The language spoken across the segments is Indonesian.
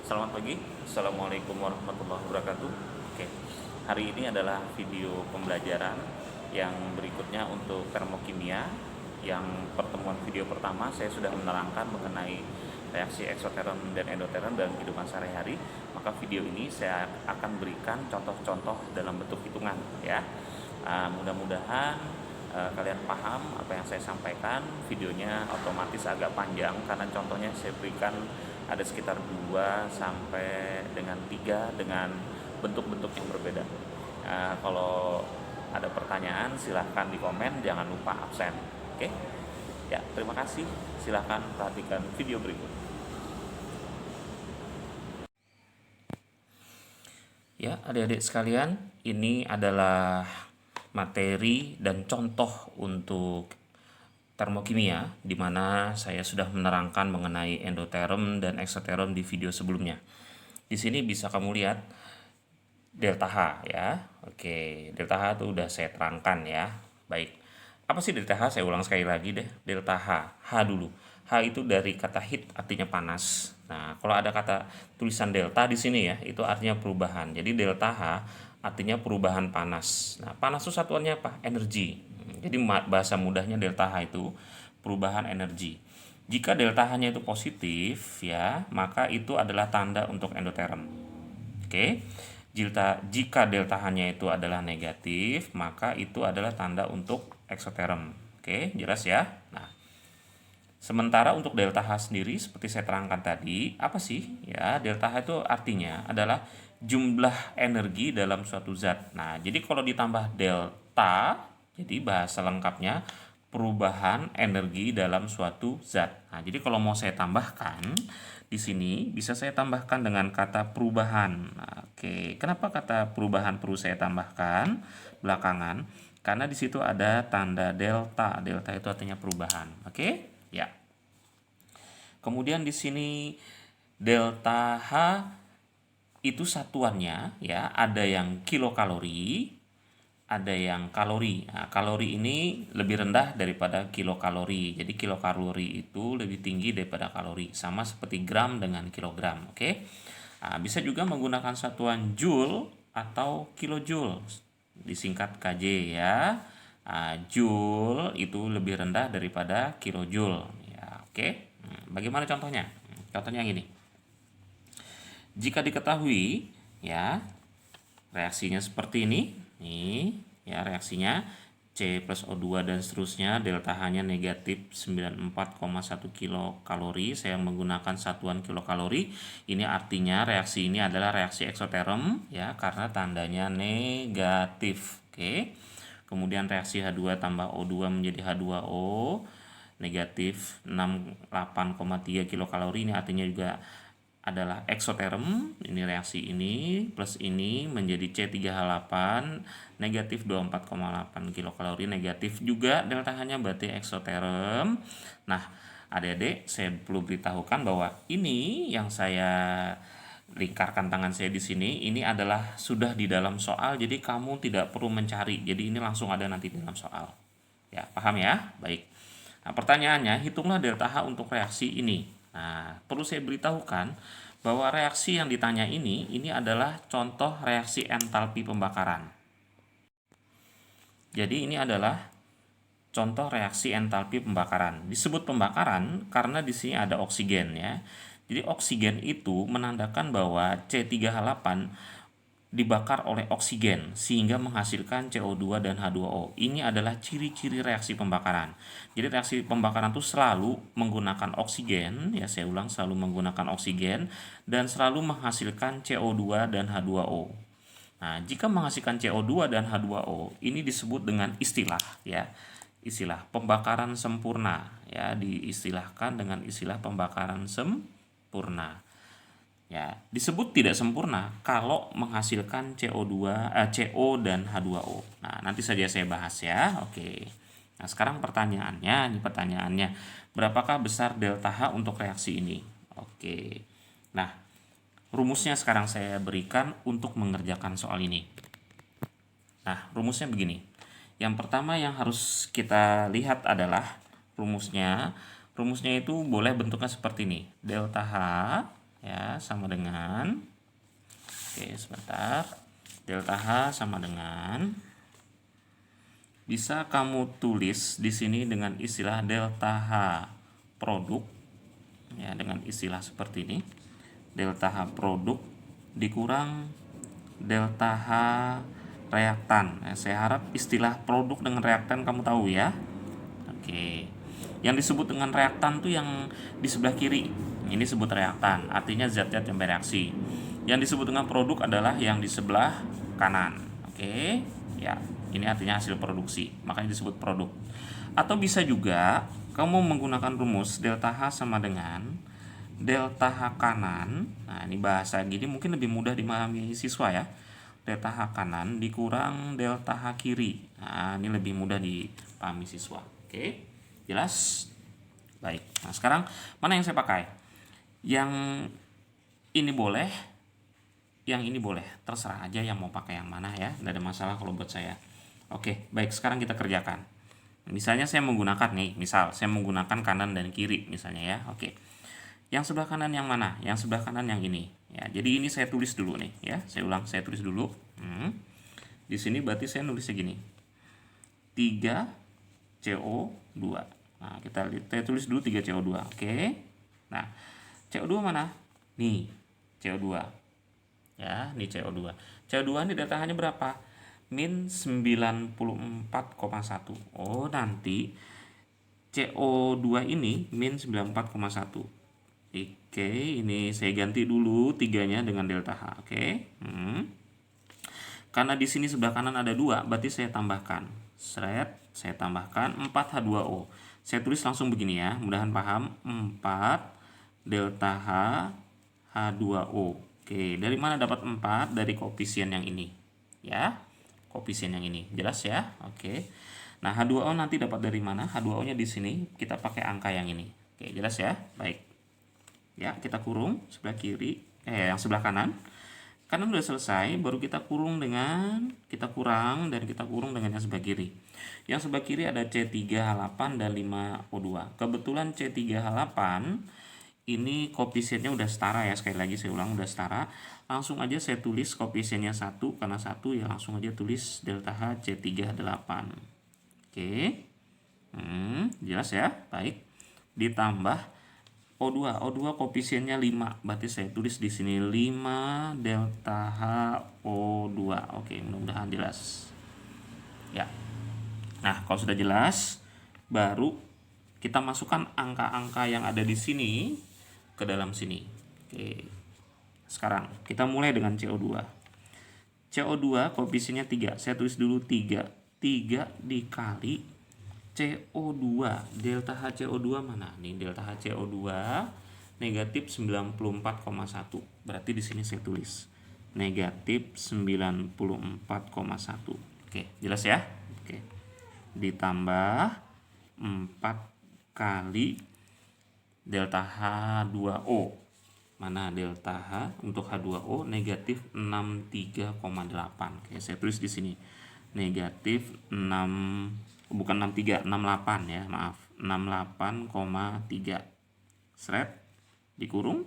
Selamat pagi, Assalamualaikum warahmatullahi wabarakatuh. Oke, hari ini adalah video pembelajaran yang berikutnya untuk termokimia. Yang pertemuan video pertama saya sudah menerangkan mengenai reaksi eksoteron dan endoteron dalam kehidupan sehari-hari. Maka video ini saya akan berikan contoh-contoh dalam bentuk hitungan ya. Mudah-mudahan kalian paham apa yang saya sampaikan. Videonya otomatis agak panjang karena contohnya saya berikan ada sekitar 2 sampai dengan 3 dengan bentuk-bentuk yang berbeda. Kalau ada pertanyaan silahkan di komen, jangan lupa absen. Oke? Ya, terima kasih. Silahkan perhatikan video berikut. Ya, adik-adik sekalian, ini adalah materi dan contoh untuk termokimia, di mana saya sudah menerangkan mengenai endoterum dan eksoterum di video sebelumnya. Di sini bisa kamu lihat delta H ya. Oke, delta H itu udah saya terangkan ya. Baik. Apa sih delta H? Saya ulang sekali lagi deh. Delta H. H dulu. H itu dari kata heat artinya panas. Nah, kalau ada kata tulisan delta di sini ya, itu artinya perubahan. Jadi delta H artinya perubahan panas. Nah, panas itu satuannya apa? Energi. Jadi bahasa mudahnya delta H itu perubahan energi. Jika delta H-nya itu positif ya, maka itu adalah tanda untuk endoterum. Oke. Jika delta H-nya itu adalah negatif, maka itu adalah tanda untuk eksoterum. Oke, jelas ya? Nah, sementara untuk delta H sendiri seperti saya terangkan tadi, apa sih? Ya, delta H itu artinya adalah jumlah energi dalam suatu zat. Nah, jadi kalau ditambah delta, jadi bahasa lengkapnya perubahan energi dalam suatu zat. Nah, jadi kalau mau saya tambahkan di sini bisa saya tambahkan dengan kata perubahan. Nah, oke, kenapa kata perubahan perlu saya tambahkan belakangan? Karena di situ ada tanda delta. Delta itu artinya perubahan. Oke? Ya. Kemudian di sini delta H itu satuannya ya, ada yang kilokalori, ada yang kalori. Nah, kalori ini lebih rendah daripada kilokalori. Jadi kilokalori itu lebih tinggi daripada kalori, sama seperti gram dengan kilogram. Oke. Nah, bisa juga menggunakan satuan joule atau kilojoule, disingkat KJ ya. Joule itu lebih rendah daripada kilojoule. Ya, oke. Bagaimana contohnya? Contohnya yang ini. Jika diketahui ya reaksinya seperti ini, nih ya reaksinya C plus O2 dan seterusnya, delta H-nya negatif 94,1 kilokalori. Saya menggunakan satuan kilokalori. Ini artinya reaksi ini adalah reaksi eksoterum ya, karena tandanya negatif. Oke. Kemudian reaksi H2 tambah O2 menjadi H2O negatif 68,3 kilokalori. Ini artinya juga adalah eksoterum. Ini reaksi ini plus ini menjadi C3H8 negatif 24,8 kilokalori, negatif juga delta H-nya, berarti eksoterum. Nah, adik-adik saya perlu beritahukan bahwa ini yang saya lingkarkan tangan saya di sini, ini adalah sudah di dalam soal, jadi kamu tidak perlu mencari. Jadi ini langsung ada nanti di dalam soal. Ya, paham ya? Baik. Nah, pertanyaannya, hitunglah delta H untuk reaksi ini. Nah, perlu saya beritahukan bahwa reaksi yang ditanya ini adalah contoh reaksi entalpi pembakaran. Jadi ini adalah contoh reaksi entalpi pembakaran. Disebut pembakaran karena di sini ada oksigen ya. Jadi oksigen itu menandakan bahwa C3H8 dibakar oleh oksigen sehingga menghasilkan CO2 dan H2O. Ini adalah ciri-ciri reaksi pembakaran. Jadi reaksi pembakaran itu selalu menggunakan oksigen, ya saya ulang, selalu menggunakan oksigen dan selalu menghasilkan CO2 dan H2O. Nah, jika menghasilkan CO2 dan H2O, ini disebut dengan istilah ya. Istilah pembakaran sempurna ya, diistilahkan dengan istilah pembakaran sempurna. Ya, disebut tidak sempurna kalau menghasilkan CO dan H2O. Nah, nanti saja saya bahas ya. Oke. Nah, sekarang pertanyaannya, berapakah besar delta H untuk reaksi ini? Oke. Nah, rumusnya sekarang saya berikan untuk mengerjakan soal ini. Nah, rumusnya begini. Yang pertama yang harus kita lihat adalah rumusnya. Rumusnya itu boleh bentuknya seperti ini. Delta H ya sama dengan, oke sebentar, delta H sama dengan, bisa kamu tulis di sini dengan istilah delta H produk, ya dengan istilah seperti ini, delta H produk dikurang delta H reaktan. Saya harap istilah produk dengan reaktan kamu tahu ya. Oke, yang disebut dengan reaktan tuh yang di sebelah kiri, ini disebut reaktan, artinya zat-zat yang bereaksi. Yang disebut dengan produk adalah yang di sebelah kanan. Oke, ya ini artinya hasil produksi, makanya disebut produk. Atau bisa juga kamu menggunakan rumus delta H sama dengan delta H kanan. Nah ini bahasa gini mungkin lebih mudah dimahami siswa ya. Delta H kanan dikurang delta H kiri. Nah ini lebih mudah dipahami siswa. Oke, jelas? Baik, nah sekarang mana yang saya pakai? Yang ini boleh, yang ini boleh, terserah aja yang mau pakai yang mana ya, tidak ada masalah kalau buat saya. Oke, baik, sekarang kita kerjakan. Misalnya saya menggunakan nih, misal saya menggunakan kanan dan kiri misalnya ya. Oke, yang sebelah kanan yang mana? Yang sebelah kanan yang ini ya. Jadi ini saya tulis dulu nih ya, saya ulang, saya tulis dulu. Di sini berarti saya nulisnya gini, 3CO2. Nah kita tulis dulu 3CO2. Oke, nah CO2 mana? Nih CO2 ya, ini CO2. CO2 ini datanya berapa? Min 94,1. Oh nanti CO2 ini min 94,1. Oke, ini saya ganti dulu 3-nya dengan delta H. Oke. Karena di sini sebelah kanan ada 2, berarti saya tambahkan. Saya tambahkan 4H2O. Saya tulis langsung begini ya, mudahan paham. 4 delta H H2O. Oke, dari mana dapat 4? Dari koefisien yang ini. Ya, koefisien yang ini. Jelas ya? Oke. Nah, H2O nanti dapat dari mana? H2O-nya di sini, kita pakai angka yang ini. Oke, jelas ya? Baik. Ya, kita kurung sebelah kiri, yang sebelah kanan. Kanan udah selesai, baru kita kurang dan kita kurung dengan yang sebelah kiri. Yang sebelah kiri ada C3H8 dan 5O2. Kebetulan C3H8 ini koefisiennya udah setara ya, sekali lagi saya ulang, udah setara. Langsung aja saya tulis koefisiennya 1, karena 1 ya langsung aja tulis delta H C3H8. Oke. Jelas ya? Baik. Ditambah O2 koefisiennya 5, berarti saya tulis di sini 5 delta H O2. Oke, mudah-mudahan jelas. Ya. Nah, kalau sudah jelas, baru kita masukkan angka-angka yang ada di sini ke dalam sini. Oke. Sekarang kita mulai dengan CO2. CO2 koefisiennya 3. Saya tulis dulu 3. 3 dikali CO2, delta HCO2 mana? Nih delta HCO2 negatif 94,1. Berarti di sini saya tulis negatif 94,1. Oke, jelas ya? Oke. Ditambah 4 kali delta H2O. Mana delta H untuk H2O negatif 63,8. Oke, saya tulis di sini negatif 68 ya, maaf, 68,3. Dikurung,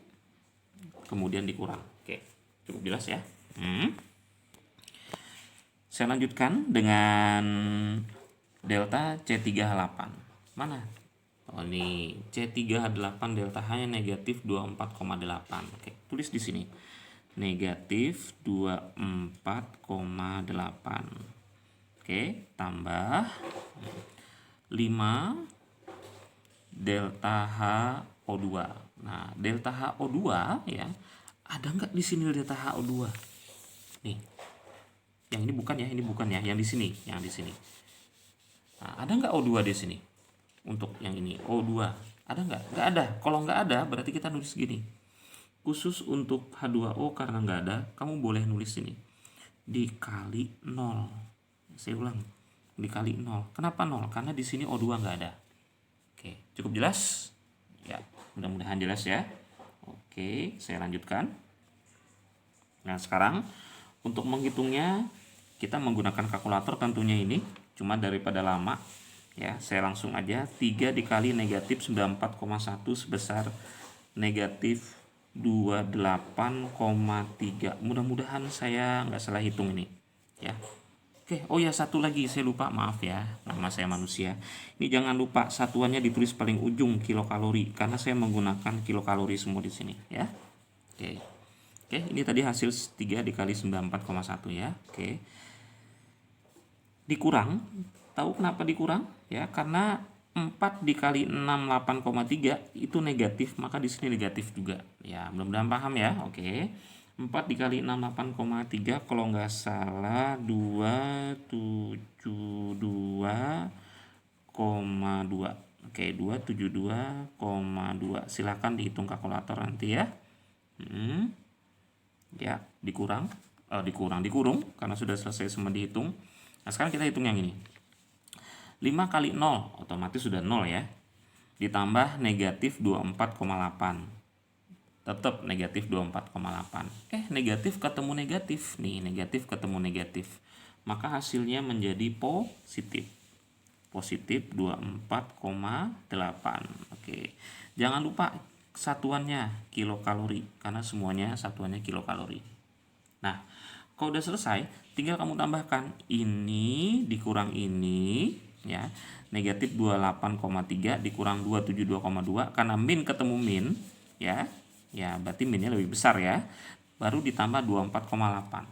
kemudian dikurang. Oke, cukup jelas ya. Saya lanjutkan dengan delta C3H8. Mana? Oh ini C3H8 delta H-nya negatif 24,8. Oke, tulis di sini negatif 24,8. Oke, tambah 5 delta HO2. Nah, delta HO2 ya, ada nggak di sini delta HO2? Nih, yang ini bukan ya, yang di sini, Nah, ada nggak O2 di sini? Untuk yang ini, O2, ada nggak? Nggak ada. Kalau nggak ada, berarti kita nulis gini. Khusus untuk H2O karena nggak ada, kamu boleh nulis ini dikali 0. Saya ulang, dikali 0. Kenapa 0? Karena di sini O2 nggak ada. Oke, cukup jelas? Ya, mudah-mudahan jelas ya. Oke, saya lanjutkan. Nah, sekarang untuk menghitungnya kita menggunakan kalkulator tentunya ini. Cuma daripada lama, ya, saya langsung aja 3 dikali negatif 94,1 sebesar negatif 28,3. Mudah-mudahan saya nggak salah hitung ini ya. Oke, oh ya satu lagi saya lupa, maaf ya, nama saya manusia. Ini jangan lupa satuannya ditulis paling ujung kilokalori karena saya menggunakan kilokalori semua di sini ya. Oke. Oke, ini tadi hasil 3 dikali 94,1 ya. Oke. Dikurang, tahu kenapa dikurang? Ya, karena 4 dikali 6 8,3 itu negatif, maka di sini negatif juga. Ya, mudah-mudahan paham ya. Oke. 4 dikali 6 8,3 kalau nggak salah 272,2. Oke, 272,2. Silakan dihitung kalkulator nanti ya. Ya, dikurang, dikurung karena sudah selesai semua dihitung. Nah, sekarang kita hitung yang ini. 5 kali 0 otomatis sudah 0 ya. Ditambah negatif 24,8. Tetap negatif 24,8. Negatif ketemu negatif. Nih, negatif ketemu negatif. Maka hasilnya menjadi positif. Positif 24,8. Oke. Jangan lupa satuannya kilokalori karena semuanya satuannya kilokalori. Nah, kalau udah selesai, tinggal kamu tambahkan ini dikurang ini ya. Negatif 28,3 dikurang 272,2 karena min ketemu min ya. Ya, berarti minnya lebih besar ya. Baru ditambah 24,8.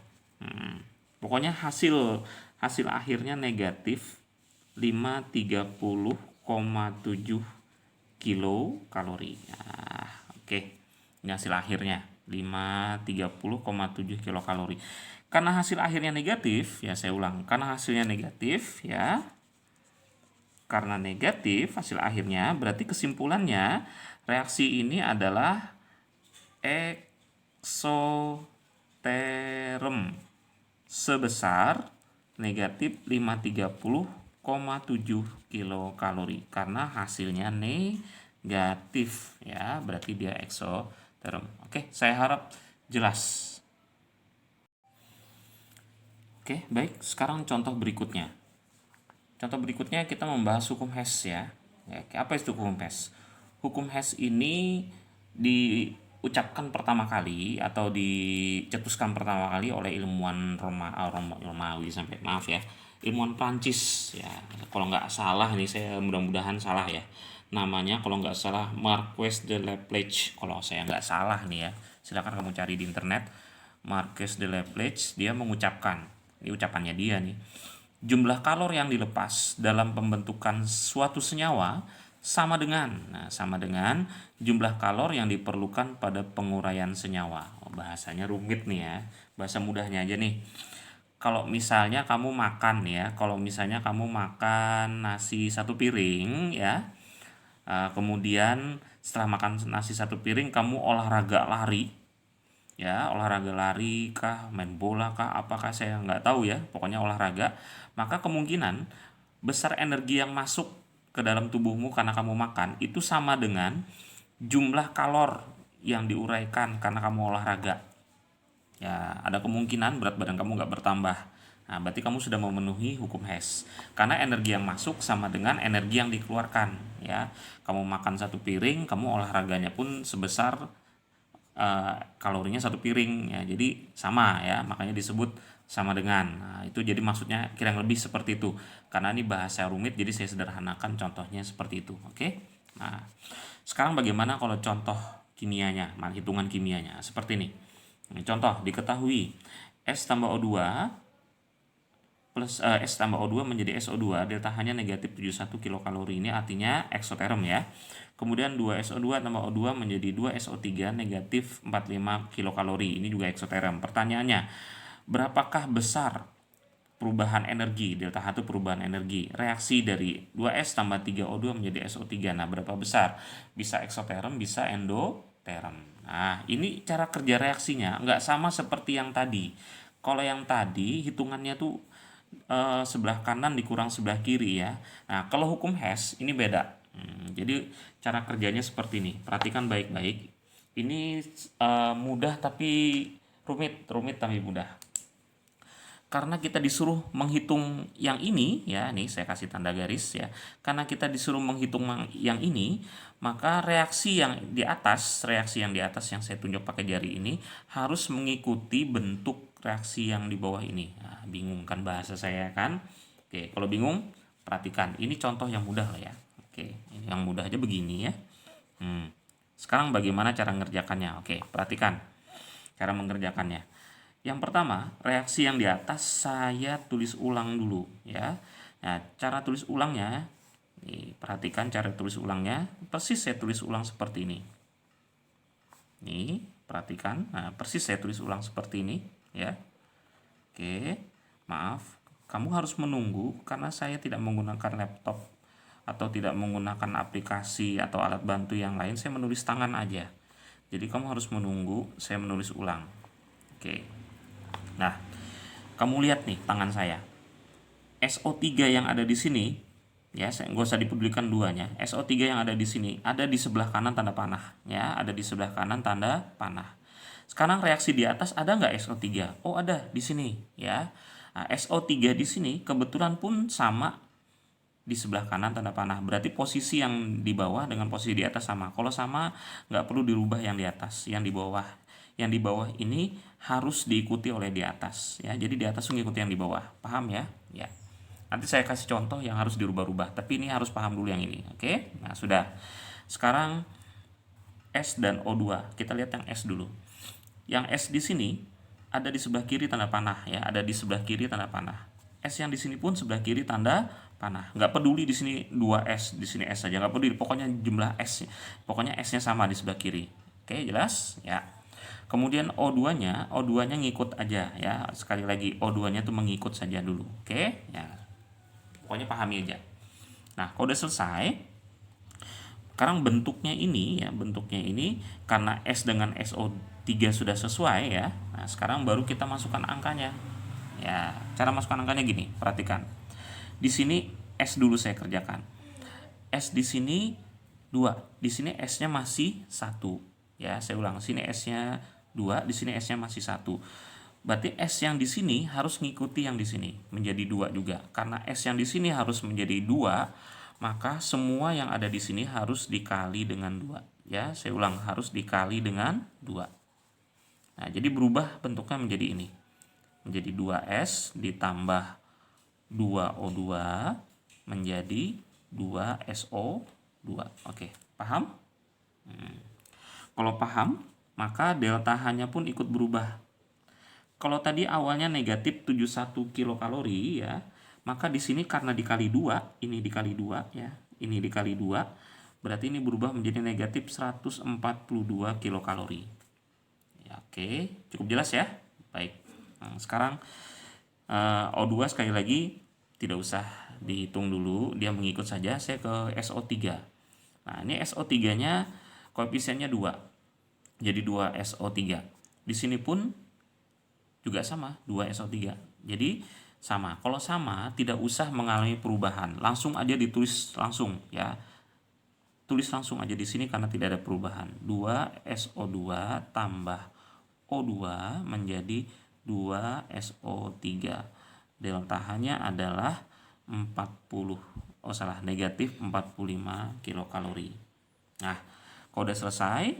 Pokoknya hasil akhirnya negatif 530,7 kilokalori. Nah, oke. Ini hasil akhirnya 530,7 kilokalori. Karena hasil akhirnya negatif, ya saya ulang, karena hasilnya negatif ya. Karena negatif hasil akhirnya, berarti kesimpulannya reaksi ini adalah eksoterm sebesar negatif 530,7 kilokalori karena hasilnya negatif ya, berarti dia eksoterm. Oke, saya harap jelas. Oke, baik, sekarang contoh berikutnya. Contoh berikutnya kita membahas hukum Hess ya. Apa itu hukum Hess? Hukum Hess ini diucapkan pertama kali atau dicetuskan pertama kali oleh ilmuwan Romawi sampai maaf ya, ilmuwan Prancis ya. Kalau nggak salah nih, saya mudah-mudahan salah ya. Namanya kalau nggak salah Marquis de Laplace. Kalau saya nggak salah nih ya, silakan kamu cari di internet. Marquis de Laplace, dia mengucapkan, ini ucapannya dia nih. Jumlah kalor yang dilepas dalam pembentukan suatu senyawa sama dengan jumlah kalor yang diperlukan pada penguraian senyawa. Bahasanya rumit nih ya. Bahasa mudahnya aja nih. Kalau misalnya kamu makan nasi satu piring ya. Kemudian setelah makan nasi satu piring kamu olahraga lari. Ya, olahraga lari kah, main bola kah, apakah saya nggak tahu ya, pokoknya olahraga, maka kemungkinan besar energi yang masuk ke dalam tubuhmu karena kamu makan itu sama dengan jumlah kalor yang diuraikan karena kamu olahraga. Ya, ada kemungkinan berat badan kamu nggak bertambah. Nah, berarti kamu sudah memenuhi hukum Hess. Karena energi yang masuk sama dengan energi yang dikeluarkan. Ya, kamu makan satu piring, kamu olahraganya pun sebesar kalorinya satu piring ya, jadi sama ya, makanya disebut sama dengan. Nah, itu jadi maksudnya kira lebih seperti itu. Karena ini bahasa rumit, jadi saya sederhanakan contohnya seperti itu. Oke. Nah, sekarang bagaimana kalau contoh kimianya, hitungan kimianya seperti ini. Contoh, diketahui S tambah O2 plus S tambah O2 menjadi SO2, delta H-nya negatif 71 kilokalori. Ini artinya eksoterm ya. Kemudian 2SO2 tambah O2 menjadi 2SO3 negatif 45 kilokalori. Ini juga eksoterm. Pertanyaannya, berapakah besar perubahan energi? Delta H itu perubahan energi. Reaksi dari 2S tambah 3O2 menjadi SO3. Nah, berapa besar? Bisa eksoterm, bisa endoterm. Nah, ini cara kerja reaksinya nggak sama seperti yang tadi. Kalau yang tadi hitungannya tuh sebelah kanan dikurang sebelah kiri ya. Nah, kalau hukum Hess ini beda. Jadi cara kerjanya seperti ini. Perhatikan baik-baik. Ini mudah tapi rumit tapi mudah. karena kita disuruh menghitung yang ini ya, nih saya kasih tanda garis ya. Karena kita disuruh menghitung yang ini, maka reaksi yang di atas yang saya tunjuk pakai jari ini harus mengikuti bentuk reaksi yang di bawah ini. Nah, bingung kan bahasa saya kan? Oke, kalau bingung perhatikan. Ini contoh yang mudah lah ya. Oke, ini yang mudah aja begini ya. Sekarang bagaimana cara mengerjakannya? Oke, perhatikan cara mengerjakannya. Yang pertama, reaksi yang di atas saya tulis ulang dulu ya. Nah, cara tulis ulangnya, nih, perhatikan cara tulis ulangnya, persis saya tulis ulang seperti ini. Nih, perhatikan, nah, persis saya tulis ulang seperti ini ya. Oke, maaf, kamu harus menunggu karena saya tidak menggunakan laptop atau tidak menggunakan aplikasi atau alat bantu yang lain, saya menulis tangan aja. Jadi kamu harus menunggu saya menulis ulang. Oke. Nah, kamu lihat nih tangan saya. SO3 yang ada di sini, ya, nggak usah dipedulikan duanya. SO3 yang ada di sini ada di sebelah kanan tanda panah, ya, ada di sebelah kanan tanda panah. Sekarang reaksi di atas ada nggak SO3? Oh, ada di sini, ya. Nah, SO3 di sini kebetulan pun sama di sebelah kanan tanda panah. Berarti posisi yang di bawah dengan posisi di atas sama. Kalau sama, nggak perlu dirubah yang di atas, yang di bawah. Yang di bawah ini harus diikuti oleh di atas ya. Jadi di atas mengikuti yang di bawah. Paham ya? Ya. Nanti saya kasih contoh yang harus dirubah-rubah, tapi ini harus paham dulu yang ini. Oke? Nah, sudah. Sekarang S dan O2. Kita lihat yang S dulu. Yang S di sini ada di sebelah kiri tanda panah ya, ada di sebelah kiri tanda panah. S yang di sini pun sebelah kiri tanda panah. Nggak peduli di sini 2S, di sini S saja, nggak peduli. Pokoknya jumlah S. Pokoknya S-nya sama di sebelah kiri. Oke, jelas? Ya. Kemudian O2-nya ngikut aja ya. Sekali lagi O2-nya tuh mengikut saja dulu. Oke? Ya. Pokoknya pahami aja. Nah, kalau udah selesai, sekarang bentuknya ini ya, karena S dengan SO3 sudah sesuai ya. Nah, sekarang baru kita masukkan angkanya. Ya, cara masukkan angkanya gini, perhatikan. Di sini S dulu saya kerjakan. S di sini 2, di sini S-nya masih 1. Ya, saya ulang, sini S-nya 2, di sini S-nya masih 1. Berarti S yang di sini harus ngikuti yang di sini, menjadi 2 juga. Karena S yang di sini harus menjadi 2, maka semua yang ada di sini harus dikali dengan 2. Ya, saya ulang, harus dikali dengan 2. Nah, jadi berubah bentuknya menjadi ini. Menjadi 2S ditambah 2O2 menjadi 2SO2. Oke, paham? Kalau paham, maka delta H-nya pun ikut berubah. Kalau tadi awalnya negatif 71 kilokalori ya, maka di sini karena dikali 2, ini dikali 2 ya, ini dikali 2, berarti ini berubah menjadi negatif 142 kilokalori. Ya, oke, cukup jelas ya? Baik. Nah, sekarang O2 sekali lagi tidak usah dihitung dulu, dia mengikut saja. Saya ke SO3. Nah, ini SO3-nya koefisiennya 2. Jadi 2SO3. Di sini pun juga sama, 2SO3. Jadi sama. Kalau sama, tidak usah mengalami perubahan. Langsung aja ditulis langsung ya. Tulis langsung aja di sini karena tidak ada perubahan. 2SO2 tambah O2 menjadi 2SO3. Delta H-nya adalah 40. Negatif 45 kilokalori. Nah, kalau udah selesai,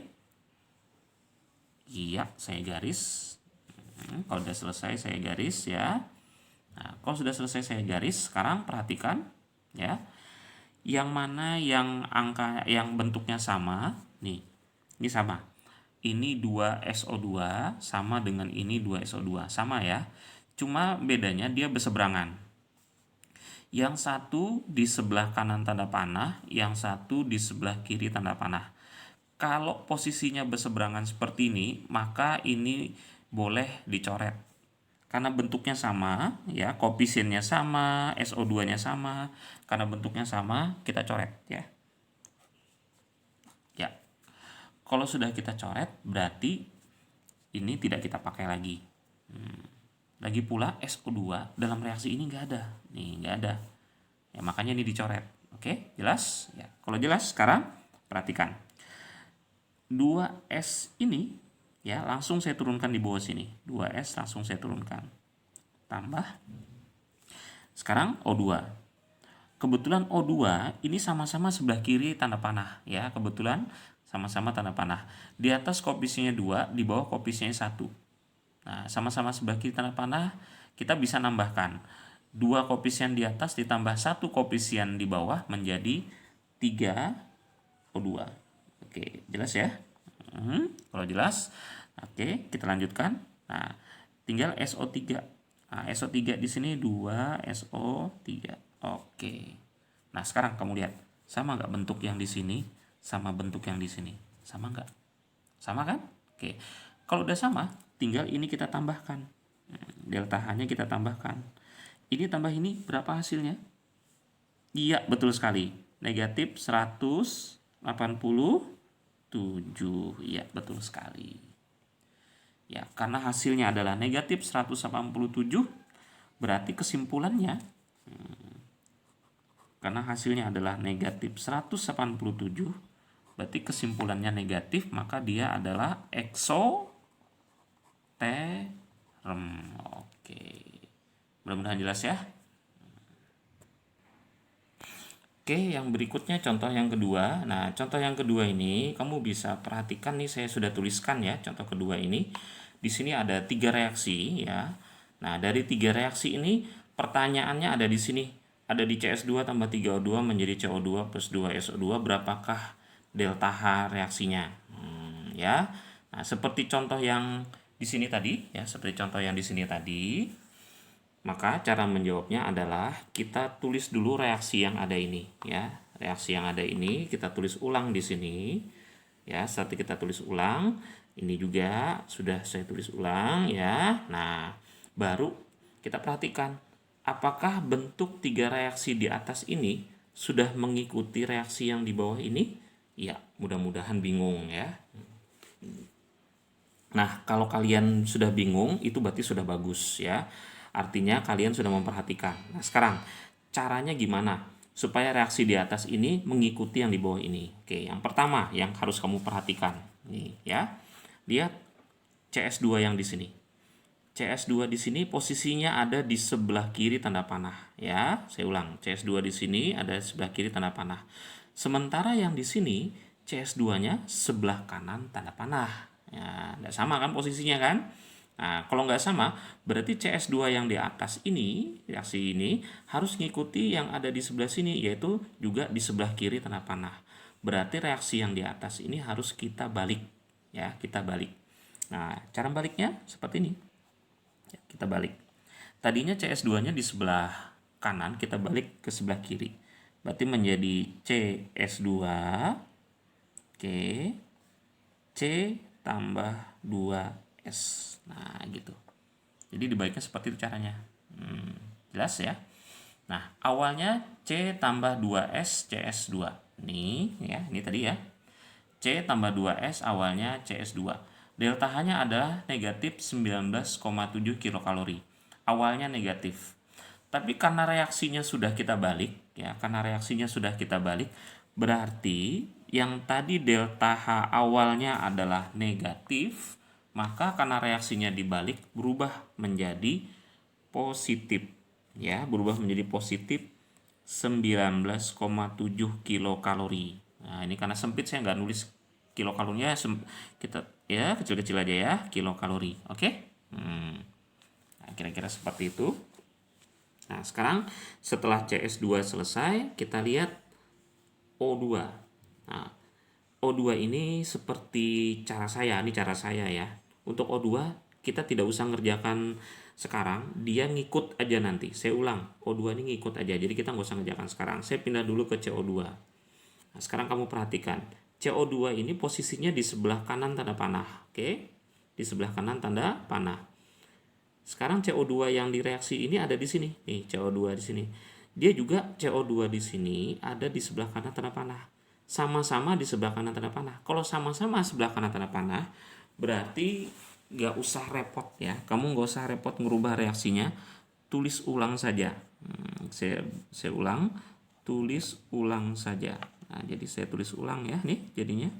iya, saya garis. Kalau sudah selesai saya garis ya. Nah, kalau sudah selesai saya garis, sekarang perhatikan ya. Yang mana yang angka yang bentuknya sama, nih. Ini sama. Ini 2SO2 sama dengan ini 2SO2, sama ya. Cuma bedanya dia berseberangan. Yang satu di sebelah kanan tanda panah, yang satu di sebelah kiri tanda panah. Kalau posisinya berseberangan seperti ini, maka ini boleh dicoret. Karena bentuknya sama, ya, koefisiennya sama, SO2-nya sama, karena bentuknya sama, kita coret ya. Ya. Kalau sudah kita coret, berarti ini tidak kita pakai lagi. Lagi pula SO2 dalam reaksi ini nggak ada. Nih, nggak ada. Ya, makanya ini dicoret. Oke, jelas? Ya. Kalau jelas, sekarang perhatikan. 2S ini ya langsung saya turunkan di bawah sini. 2S langsung saya turunkan. tambah. Sekarang O2. Kebetulan O2 ini sama-sama sebelah kiri tanda panah ya. Kebetulan sama-sama tanda panah. Di atas koefisiennya 2, di bawah koefisiennya 1. Nah, sama-sama sebelah kiri tanda panah, kita bisa nambahkan 2 koefisien di atas ditambah 1 koefisien di bawah menjadi 3 O2. Oke, jelas ya? Kalau jelas, oke, kita lanjutkan. Nah, tinggal SO3. Nah, SO3 di sini 2 SO3. Oke. Nah, sekarang kamu lihat, sama nggak bentuk yang di sini sama bentuk yang di sini? Sama nggak? Sama kan? Oke. Kalau udah sama, tinggal ini kita tambahkan. Delta H-nya kita tambahkan. Ini tambah ini berapa hasilnya? Iya, betul sekali. Negatif 187. Iya, betul sekali. Ya, karena hasilnya adalah negatif 187, berarti kesimpulannya, karena hasilnya adalah negatif 187, berarti kesimpulannya negatif, maka dia adalah eksoterm. Oke. Mudah-mudahan jelas ya. Oke, yang berikutnya contoh yang kedua. Nah, contoh yang kedua ini kamu bisa perhatikan nih, saya sudah tuliskan ya contoh kedua ini. Di sini ada 3 reaksi ya. Nah, dari 3 reaksi ini pertanyaannya ada di sini. Ada di CS2 tambah 3O2 menjadi CO2 plus 2SO2, berapakah delta H reaksinya? Ya. Nah, seperti contoh yang di sini tadi ya, seperti contoh yang di sini tadi. Maka cara menjawabnya adalah kita tulis dulu reaksi yang ada ini ya. Reaksi yang ada ini kita tulis ulang di sini. Ya, setelah kita tulis ulang, ini juga sudah saya tulis ulang ya. Nah, baru kita perhatikan apakah bentuk 3 reaksi di atas ini sudah mengikuti reaksi yang di bawah ini? Ya, mudah-mudahan bingung ya. Nah, kalau kalian sudah bingung, itu berarti sudah bagus ya. Artinya kalian sudah memperhatikan. Nah, sekarang caranya gimana supaya reaksi di atas ini mengikuti yang di bawah ini? Oke, yang pertama yang harus kamu perhatikan nih ya. Lihat CS2 yang di sini. CS2 di sini posisinya ada di sebelah kiri tanda panah ya. Saya ulang, CS2 di sini ada di sebelah kiri tanda panah. Sementara yang di sini CS2-nya sebelah kanan tanda panah. Ya, tidak sama kan posisinya kan? Nah, kalau nggak sama, berarti CS2 yang di atas ini, reaksi ini, harus ngikuti yang ada di sebelah sini, yaitu juga di sebelah kiri tanda panah. Berarti reaksi yang di atas ini harus kita balik. Ya, kita balik. Nah, cara baliknya seperti ini. Ya, kita balik. Tadinya CS2-nya di sebelah kanan, kita balik ke sebelah kiri. Berarti menjadi CS2, oke, C tambah 2S. Nah, gitu. Jadi dibaliknya seperti itu caranya. Jelas ya? Nah, awalnya C tambah 2S CS2. Nih, ya, ini tadi ya. C tambah 2S awalnya CS2. Delta H-nya adalah negatif 19,7 kilokalori. Awalnya negatif. Tapi karena reaksinya sudah kita balik, ya, karena reaksinya sudah kita balik, berarti yang tadi delta H awalnya adalah negatif, maka karena reaksinya dibalik berubah menjadi positif ya, berubah menjadi positif 19,7 kilokalori. Nah, ini karena sempit saya nggak nulis kilokalorinya, kita ya kecil-kecil aja ya, kilokalori. Oke? Nah, kira-kira seperti itu. Nah, sekarang setelah CS2 selesai, kita lihat O2. Nah, O2 ini seperti cara saya, ini cara saya ya. Untuk O2 kita tidak usah ngerjakan sekarang, dia ngikut aja nanti. Saya ulang, O2 ini ngikut aja, jadi kita nggak usah ngerjakan sekarang. Saya pindah dulu ke CO2. Nah, sekarang kamu perhatikan, CO2 ini posisinya di sebelah kanan tanda panah, oke? Di sebelah kanan tanda panah. Sekarang CO2 yang direaksi ini ada di sini, nih CO2 di sini. Dia juga CO2 di sini ada di sebelah kanan tanda panah. Sama-sama di sebelah kanan tanda panah. Kalau sama-sama sebelah kanan tanda panah, berarti nggak usah repot ya. Kamu nggak usah repot merubah reaksinya. Tulis ulang saja. Saya ulang, tulis ulang saja. Nah, jadi saya tulis ulang ya, nih jadinya.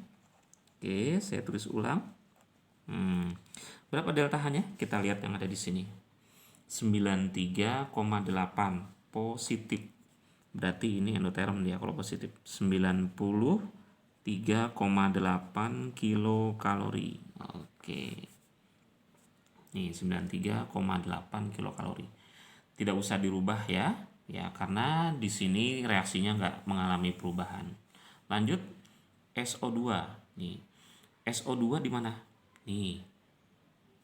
Oke, saya tulis ulang. Berapa delta H-nya? Kita lihat yang ada di sini. 93,8 positif. Berarti ini endoterm dia kalau positif. 93,8 kilokalori. Oke. Nih 93,8 kilokalori. Tidak usah dirubah ya. Ya, karena di sini reaksinya nggak mengalami perubahan. Lanjut SO2. Nih. SO2 di mana? Nih.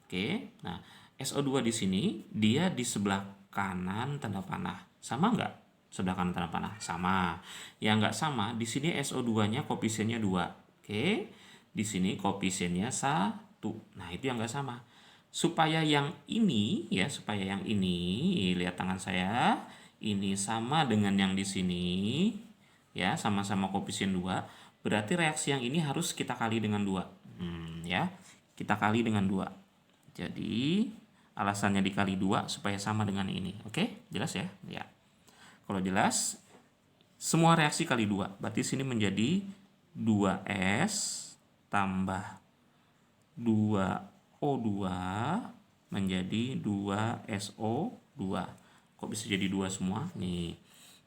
Oke. Nah, SO2 di sini dia di sebelah kanan tanda panah. Sama nggak? Sebelah kanan tanda panah. Sama. Yang nggak sama, di sini SO2-nya koefisiennya 2. Oke. Di sini koefisiennya 1. Nah, itu yang nggak sama. Supaya yang ini ya, lihat tangan saya, ini sama dengan yang di sini ya, sama-sama koefisien 2, berarti reaksi yang ini harus kita kali dengan 2. Ya. Kita kali dengan 2. Jadi, alasannya dikali 2 supaya sama dengan ini. Oke? Jelas ya? Ya. Kalau jelas, semua reaksi kali 2. Berarti sini menjadi 2S tambah 2O2 menjadi 2SO2. Kok bisa jadi 2 semua? Nih,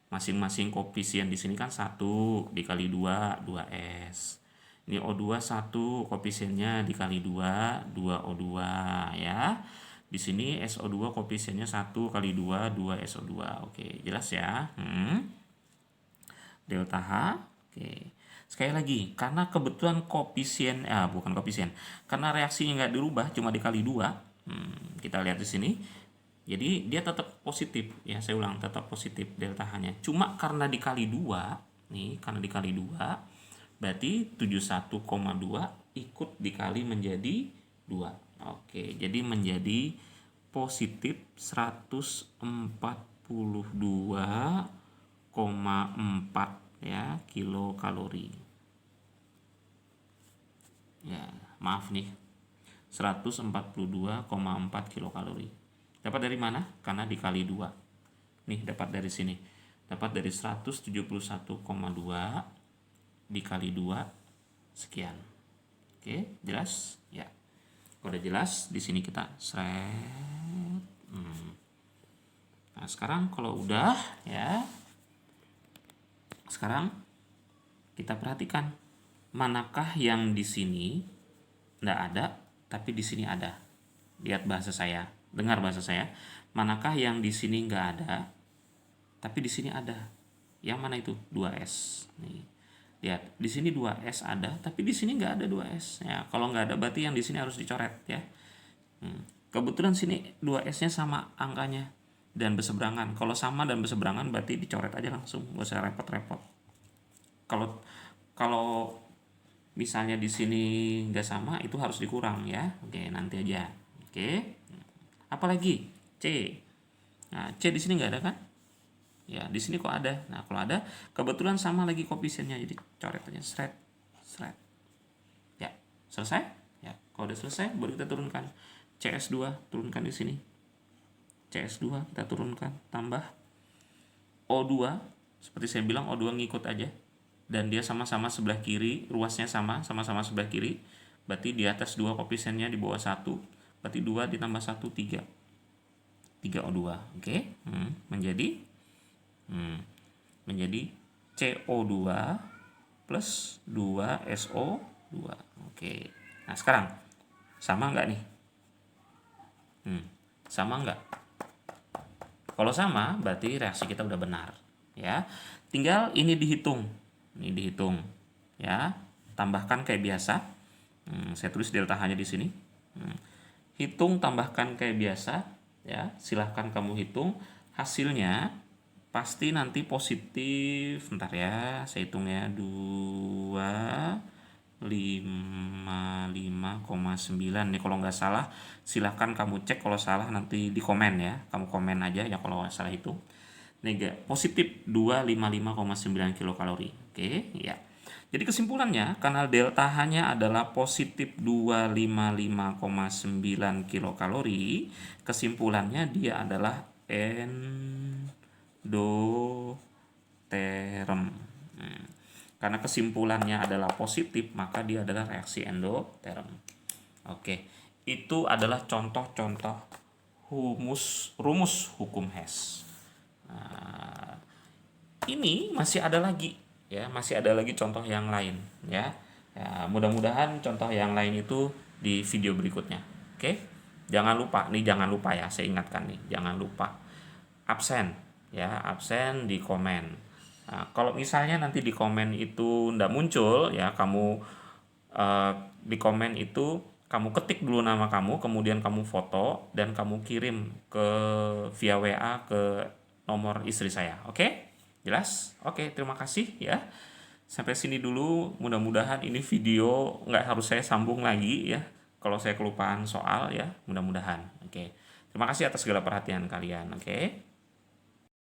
masing-masing koefisien di sini kan 1 dikali 2, 2S. Ini O2 1, koefisiennya dikali 2, 2O2 ya. Di sini SO2 koefisiennya 1 kali 2, 2SO2. Oke, jelas ya? Delta H. Oke. Sekali lagi, karena kebetulan koefisien, bukan koefisien, karena reaksinya nggak dirubah, cuma dikali 2. Kita lihat di sini. Jadi dia tetap positif ya, saya ulang, tetap positif delta H-nya. Cuma karena dikali 2, nih, karena dikali 2, berarti 71,2 ikut dikali menjadi 2. Oke, jadi menjadi positif 142,4 ya kilokalori. Ya, maaf nih. 142,4 kilokalori. Dapat dari mana? Karena dikali 2. Nih, dapat dari sini. Dapat dari 171,2 dikali 2 sekian. Oke, jelas? Ya. Kalau udah jelas, di sini kita seret. Nah, sekarang kalau udah ya, sekarang kita perhatikan manakah yang di sini nggak ada, tapi di sini ada. Lihat bahasa saya, dengar bahasa saya. Manakah yang di sini nggak ada, tapi di sini ada? Yang mana itu? 2S. Nih, lihat di sini 2S ada, tapi di sini nggak ada 2S. Ya, kalau nggak ada berarti yang di sini harus dicoret ya. Kebetulan sini 2S-nya sama angkanya dan berseberangan. Kalau sama dan berseberangan berarti dicoret aja langsung, nggak usah repot-repot. Kalau misalnya di sini nggak sama, itu harus dikurang ya. Oke, nanti aja. Oke. Apalagi C. Nah, C di sini nggak ada kan? Ya, di sini kok ada. Nah, kalau ada, kebetulan sama lagi koefisiennya, jadi coret aja, seret. Ya, selesai? Ya, kalau udah selesai, baru kita turunkan CS2, turunkan di sini. CS2 kita turunkan, tambah O2, seperti saya bilang O2 ngikut aja. Dan dia sama-sama sebelah kiri, ruasnya sama-sama sebelah kiri. Berarti di atas 2 koefisiennya, di bawah 1. Berarti 2 ditambah 1, 3. 3O2. Oke. Menjadi CO2 plus 2SO2. Oke. Nah, sekarang sama nggak nih? Sama nggak? Kalau sama, berarti reaksi kita udah benar. Ya. Tinggal ini dihitung. Ya. Tambahkan kayak biasa. Saya tulis delta H-nya di sini. Hitung, tambahkan kayak biasa. Ya, silahkan kamu hitung. Hasilnya pasti nanti positif. Bentar ya, saya hitung ya. 255,9 nih kalau nggak salah. Silahkan kamu cek, kalau salah nanti di komen ya. Kamu komen aja ya kalau nggak salah itu. Positif 255,9 kilokalori. Oke, ya. Jadi kesimpulannya, karena delta H-nya adalah positif 255,9 kilokalori, kesimpulannya dia adalah endoterm. Karena kesimpulannya adalah positif, maka dia adalah reaksi endoterm. Oke, itu adalah contoh-contoh rumus hukum Hess. Nah, ini masih ada lagi ya, masih ada lagi contoh yang lain ya. Ya, mudah-mudahan contoh yang lain itu di video berikutnya. Oke. Jangan lupa ya, saya ingatkan nih, jangan lupa absen ya, absen di komen. Nah, kalau misalnya nanti di komen itu ndak muncul ya, kamu di komen itu kamu ketik dulu nama kamu, kemudian kamu foto dan kamu kirim ke via WA ke nomor istri saya. Oke? Jelas? Oke, terima kasih ya. Sampai sini dulu, mudah-mudahan ini video nggak harus saya sambung lagi ya. Kalau saya kelupaan soal ya, mudah-mudahan. Oke. Terima kasih atas segala perhatian kalian. Oke.